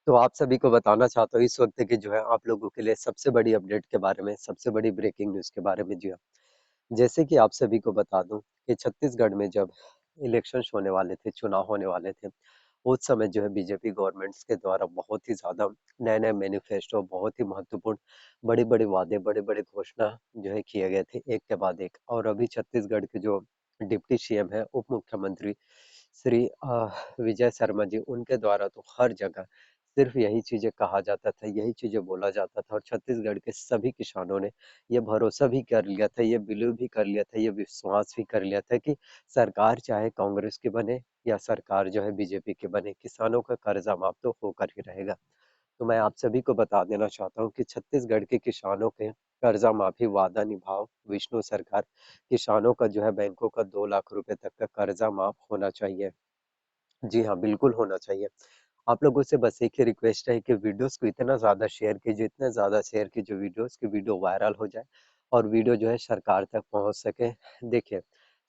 तो आप सभी को बताना चाहता हूँ इस वक्त की जो है आप लोगों के लिए सबसे बड़ी अपडेट के बारे में, सबसे बड़ी ब्रेकिंग न्यूज़ के बारे में। जी हाँ, जैसे कि आप सभी को बता दूं कि छत्तीसगढ़ में जब इलेक्शंस होने वाले थे, चुनाव होने वाले थे, उस समय जो है बीजेपी गवर्नमेंट्स के द्वारा बहुत ही ज़्यादा नए-नए मैनिफेस्टो, बहुत ही महत्वपूर्ण बड़े-बड़े वादे, बड़े-बड़े घोषणा जो है किए गए थे एक के बाद एक। और अभी छत्तीसगढ़ के जो डिप्टी सीएम है, उप मुख्यमंत्री श्री विजय शर्मा जी, उनके द्वारा तो हर जगह सिर्फ यही चीजें कहा जाता था, यही चीजें बोला जाता था। और छत्तीसगढ़ के सभी किसानों ने ये भरोसा भी कर लिया था, ये बिलीव भी कर लिया था, ये विश्वास भी कर लिया था कि सरकार चाहे कांग्रेस की बने या सरकार जो है बीजेपी की बने, किसानों का कर्जा माफ तो होकर ही रहेगा। तो मैं आप सभी को बता देना चाहता हूँ कि छत्तीसगढ़ के किसानों के कर्जा माफी वादा निभाओ विष्णु सरकार। किसानों का जो है बैंकों का 2 लाख रुपए तक का कर्जा माफ होना चाहिए। जी हाँ, बिल्कुल होना चाहिए। आप लोगों से बस एक ही रिक्वेस्ट है कि वीडियोस को इतना ज़्यादा शेयर कीजिए, इतना ज़्यादा शेयर कीजिए वीडियोस कि वीडियो वायरल हो जाए और वीडियो जो है सरकार तक पहुँच सके। देखिए,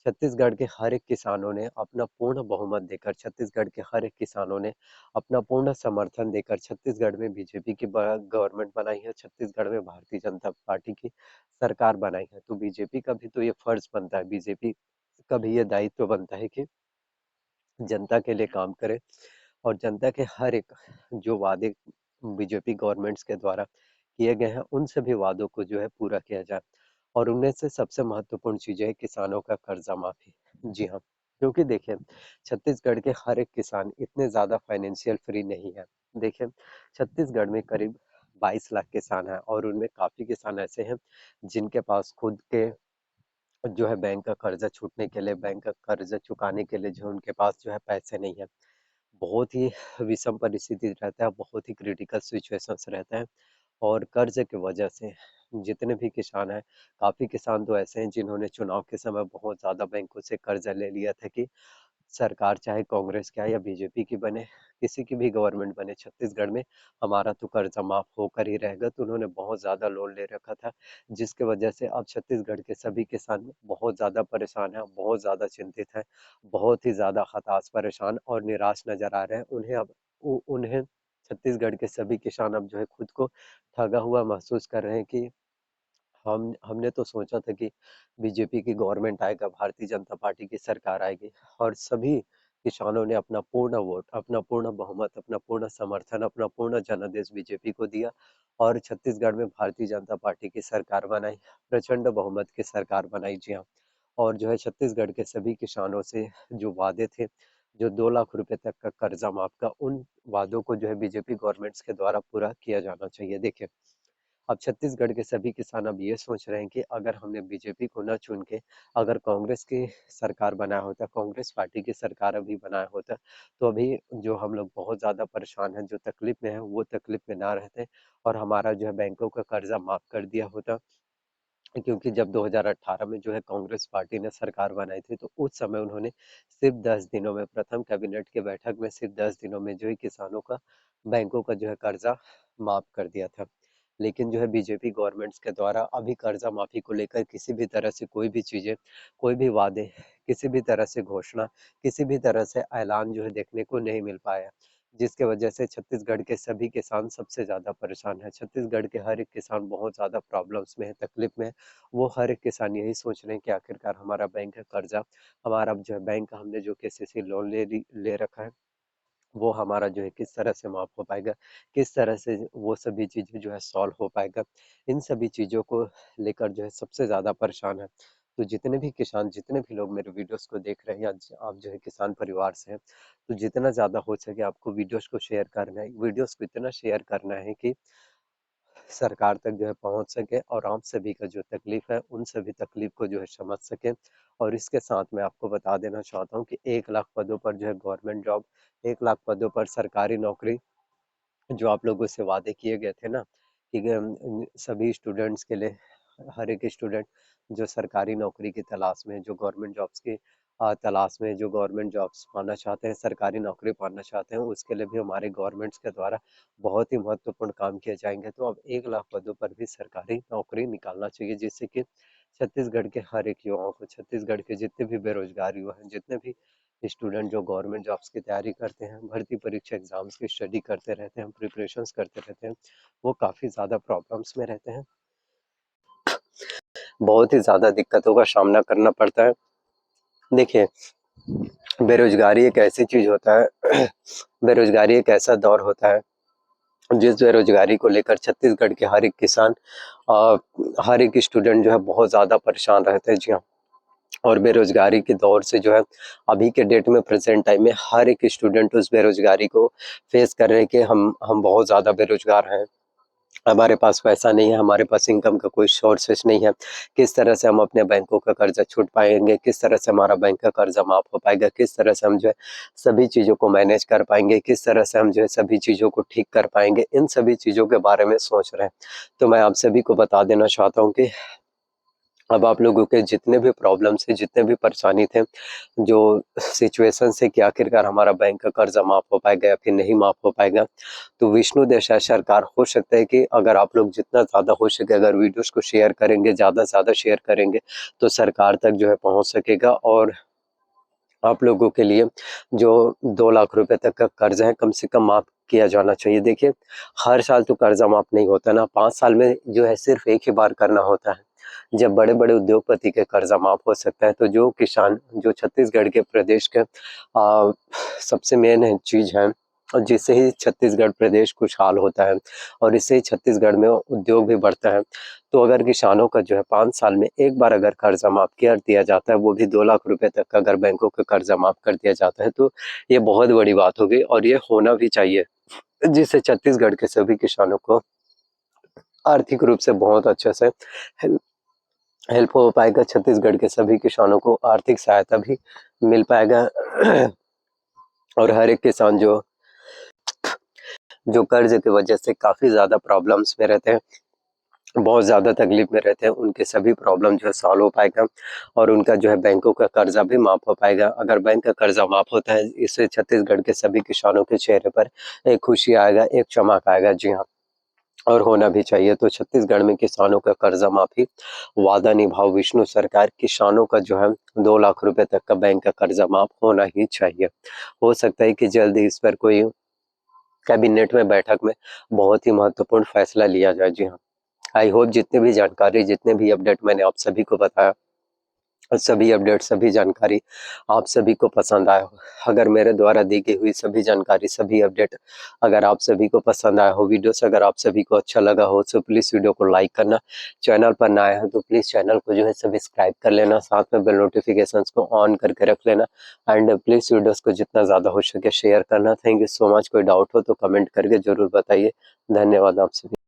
छत्तीसगढ़ के हर एक किसानों ने अपना पूर्ण बहुमत देकर, छत्तीसगढ़ के हर एक किसानों ने अपना पूर्ण समर्थन देकर छत्तीसगढ़ में बीजेपी की गवर्नमेंट बनाई है, छत्तीसगढ़ में भारतीय जनता पार्टी की सरकार बनाई है। तो बीजेपी का भी तो ये फर्ज बनता है, बीजेपी का भी ये दायित्व बनता है कि जनता के लिए काम करे और जनता के हर एक जो वादे बीजेपी गवर्नमेंट्स के द्वारा किए गए हैं उन सभी वादों को जो है पूरा किया जाए। और उनमें से सबसे महत्वपूर्ण चीज है किसानों का कर्जा माफी। जी हाँ, क्योंकि देखिए छत्तीसगढ़ के हर एक किसान इतने ज्यादा फाइनेंशियल फ्री नहीं है। देखिए, छत्तीसगढ़ में करीब 22 लाख किसान हैं और उनमें काफी किसान ऐसे हैं जिनके पास खुद के जो है बैंक का कर्जा छूटने के लिए, बैंक का कर्जा चुकाने के लिए जो उनके पास जो है पैसे नहीं है। बहुत ही विषम परिस्थिति रहता है, बहुत ही क्रिटिकल सिचुएशंस रहते हैं। और कर्ज की वजह से जितने भी किसान हैं, काफी किसान तो ऐसे हैं जिन्होंने चुनाव के समय बहुत ज्यादा बैंकों से कर्जा ले लिया था कि सरकार चाहे कांग्रेस की आए या बीजेपी की बने, किसी की भी गवर्नमेंट बने छत्तीसगढ़ में, हमारा तो कर्जा माफ होकर ही रहेगा। तो उन्होंने बहुत ज्यादा लोन ले रखा था, जिसकी वजह से अब छत्तीसगढ़ के सभी किसान बहुत ज्यादा परेशान हैं, बहुत ज्यादा चिंतित हैं, बहुत ही ज्यादा हताश, परेशान और निराश नजर आ रहे हैं। उन्हें छत्तीसगढ़ के सभी किसान अब जो है खुद को ठगा हुआ महसूस कर रहे हैं कि हमने तो सोचा था कि बीजेपी की गवर्नमेंट आएगा, भारतीय जनता पार्टी की सरकार आएगी और सभी किसानों ने अपना पूर्ण वोट, अपना पूर्ण बहुमत, अपना पूर्ण समर्थन, अपना पूर्ण जनादेश बीजेपी को दिया और छत्तीसगढ़ में भारतीय जनता पार्टी की सरकार बनाई, प्रचंड बहुमत की सरकार बनाई। जी हाँ, और जो है छत्तीसगढ़ के सभी किसानों से जो वादे थे, जो 2 लाख रुपए तक का कर्जा माफ का, उन वादों को जो है बीजेपी गवर्नमेंट्स के द्वारा पूरा किया जाना चाहिए। देखिए, अब छत्तीसगढ़ के सभी किसान अब ये सोच रहे हैं कि अगर हमने बीजेपी को न चुन के अगर कांग्रेस की सरकार बनाया होता, कांग्रेस पार्टी की सरकार अभी बनाया होता, तो अभी जो हम लोग बहुत ज्यादा परेशान हैं, जो तकलीफ में है, वो तकलीफ में ना रहते और हमारा जो है बैंकों का कर्जा माफ कर दिया होता। क्योंकि जब 2018 में जो है कांग्रेस पार्टी ने सरकार बनाई थी तो उस समय उन्होंने सिर्फ 10 दिनों में, प्रथम कैबिनेट के बैठक में सिर्फ 10 दिनों में जो है किसानों का, बैंकों का जो है कर्जा माफ कर दिया था। लेकिन जो है बीजेपी गवर्नमेंट्स के द्वारा अभी कर्जा माफी को लेकर किसी भी तरह से कोई भी चीजें, कोई भी वादे, किसी भी तरह से घोषणा, किसी भी तरह से ऐलान जो है देखने को नहीं मिल पाया, जिसके वजह से छत्तीसगढ़ के सभी किसान सबसे ज्यादा परेशान है। छत्तीसगढ़ के हर एक किसान बहुत ज्यादा प्रॉब्लम्स में है, तकलीफ में है। वो हर एक किसान यही सोच रहे हैं कि आखिरकार हमारा बैंक का कर्जा, हमारा जो है बैंक का हमने जो केसीसी लोन ले रखा है, वो हमारा जो है किस तरह से माफ हो पाएगा, किस तरह से वो सभी चीजें जो है सॉल्व हो पाएगा। इन सभी चीजों को लेकर जो है सबसे ज्यादा परेशान है। तो जितने भी किसान, जितने भी लोग मेरे वीडियोस को देख रहे हैं या आप जो है किसान परिवार से हैं, तो जितना ज्यादा हो सके आपको वीडियोस को शेयर करना है, वीडियोस को इतना शेयर करना है कि सरकार तक जो है पहुंच सके और आम सभी का जो तकलीफ है उन सभी तकलीफ को जो है समझ सके। और इसके साथ मैं आपको बता देना चाहता हूँ कि 1 लाख पदों पर जो है गवर्नमेंट जॉब, 1 लाख पदों पर सरकारी नौकरी जो आप लोगों से वादे किए गए थे ना कि सभी स्टूडेंट्स के लिए, हर एक स्टूडेंट जो सरकारी नौकरी की तलाश में, जो गवर्नमेंट जॉब्स की तलाश में, जो गवर्नमेंट जॉब्स पाना चाहते हैं, सरकारी नौकरी पाना चाहते हैं, उसके लिए भी हमारे गवर्नमेंट्स के द्वारा बहुत ही महत्वपूर्ण काम किए जाएंगे। तो अब 1 लाख पदों पर भी सरकारी नौकरी निकालना चाहिए, जिससे कि छत्तीसगढ़ के हर एक युवाओं को, छत्तीसगढ़ के जितने भी बेरोजगार युवा हैं, जितने भी स्टूडेंट जो गवर्नमेंट जॉब्स की तैयारी करते हैं, भर्ती परीक्षा एग्जाम्स की स्टडी करते रहते हैं, प्रिपरेशंस करते रहते हैं, वो काफ़ी ज़्यादा प्रॉब्लम्स में रहते हैं। बहुत ही ज़्यादा दिक्कतों का सामना करना पड़ता है। देखिए, बेरोजगारी एक ऐसी चीज़ होता है बेरोजगारी एक ऐसा दौर होता है जिस बेरोजगारी को लेकर छत्तीसगढ़ के हर एक किसान हर एक स्टूडेंट जो है बहुत ज़्यादा परेशान रहते हैं। जी हाँ। और बेरोजगारी के दौर से जो है अभी के डेट में प्रेजेंट टाइम में हर एक स्टूडेंट उस बेरोजगारी को फेस कर रहे हैं कि हम बहुत ज़्यादा बेरोजगार हैं, हमारे पास पैसा नहीं है, हमारे पास इनकम का कोई सोर्सेस नहीं है, किस तरह से हम अपने बैंकों का कर्जा छूट पाएंगे, किस तरह से हमारा बैंक का कर्जा माफ हो पाएगा, किस तरह से हम जो है सभी चीज़ों को मैनेज कर पाएंगे, किस तरह से हम जो है सभी चीज़ों को ठीक कर पाएंगे, इन सभी चीज़ों के बारे में सोच रहे हैं। तो मैं आप सभी को बता देना चाहता हूँ कि अब आप लोगों के जितने भी प्रॉब्लम्स थे, जितने भी परेशानी थे, जो सिचुएशन से कि आखिरकार हमारा बैंक का कर्जा माफ हो पाएगा या फिर नहीं माफ हो पाएगा, तो विष्णु देसाई सरकार हो सकता है कि अगर आप लोग जितना ज़्यादा हो सके अगर वीडियोस को शेयर करेंगे, ज़्यादा से ज़्यादा शेयर करेंगे, तो सरकार तक जो है पहुँच सकेगा और आप लोगों के लिए जो 2 लाख रुपए तक का कर्जा है कम से कम माफ किया जाना चाहिए। देखिए, हर साल तो कर्जा माफ नहीं होता ना, 5 साल में जो है सिर्फ एक ही बार करना होता है। जब बड़े-बड़े उद्योगपति के कर्जा माफ हो सकता है, तो जो किसान जो छत्तीसगढ़ के प्रदेश के सबसे मेन है चीज़ है और जिससे ही छत्तीसगढ़ प्रदेश खुशहाल होता है और इससे ही छत्तीसगढ़ में उद्योग भी बढ़ता है। तो अगर किसानों का जो है 5 साल में एक बार अगर कर्जा माफ कर दिया जाता है, वो भी 2 लाख रुपए तक का अगर बैंकों का कर्जा माफ कर दिया जाता है, तो ये बहुत बड़ी बात होगी और ये होना भी चाहिए, जिससे छत्तीसगढ़ के सभी किसानों को आर्थिक रूप से बहुत अच्छे से हेल्प हेल्प हो पाएगा, छत्तीसगढ़ के सभी किसानों को आर्थिक सहायता भी मिल पाएगा और हर एक किसान जो कर्ज की वजह से काफ़ी ज़्यादा प्रॉब्लम्स में रहते हैं, बहुत ज़्यादा तकलीफ में रहते हैं, उनके सभी प्रॉब्लम जो है सॉल्व हो पाएगा और उनका जो है बैंकों का कर्जा भी माफ हो पाएगा। अगर बैंक का कर्जा माफ होता है, इससे छत्तीसगढ़ के सभी किसानों के चेहरे पर एक खुशी आएगा, एक चमक आएगा। जी हाँ, और होना भी चाहिए। तो छत्तीसगढ़ में किसानों का कर्जा माफी वादा निभाओ विष्णु सरकार, किसानों का जो है 2 लाख रुपए तक का बैंक का कर्जा माफ होना ही चाहिए। हो सकता है कि जल्द ही इस पर कोई कैबिनेट में बैठक में बहुत ही महत्वपूर्ण फैसला लिया जाए। जी हाँ, आई होप जितने भी जानकारी, जितने भी अपडेट मैंने आप सभी को बताया, सभी अपडेट, सभी जानकारी आप सभी को पसंद आया हो। अगर मेरे द्वारा दी गई हुई सभी जानकारी, सभी अपडेट अगर आप सभी को पसंद आया हो, वीडियोस अगर आप सभी को अच्छा लगा हो, तो प्लीज़ वीडियो को लाइक करना। चैनल पर नया है तो प्लीज़ चैनल को जो है सब्सक्राइब कर लेना, साथ में बेल नोटिफिकेशंस को ऑन करके रख लेना एंड प्लीज़ वीडियोस को जितना ज़्यादा हो सके शेयर करना। Thank you so much. कोई डाउट हो तो कमेंट करके ज़रूर बताइए। धन्यवाद आप सभी।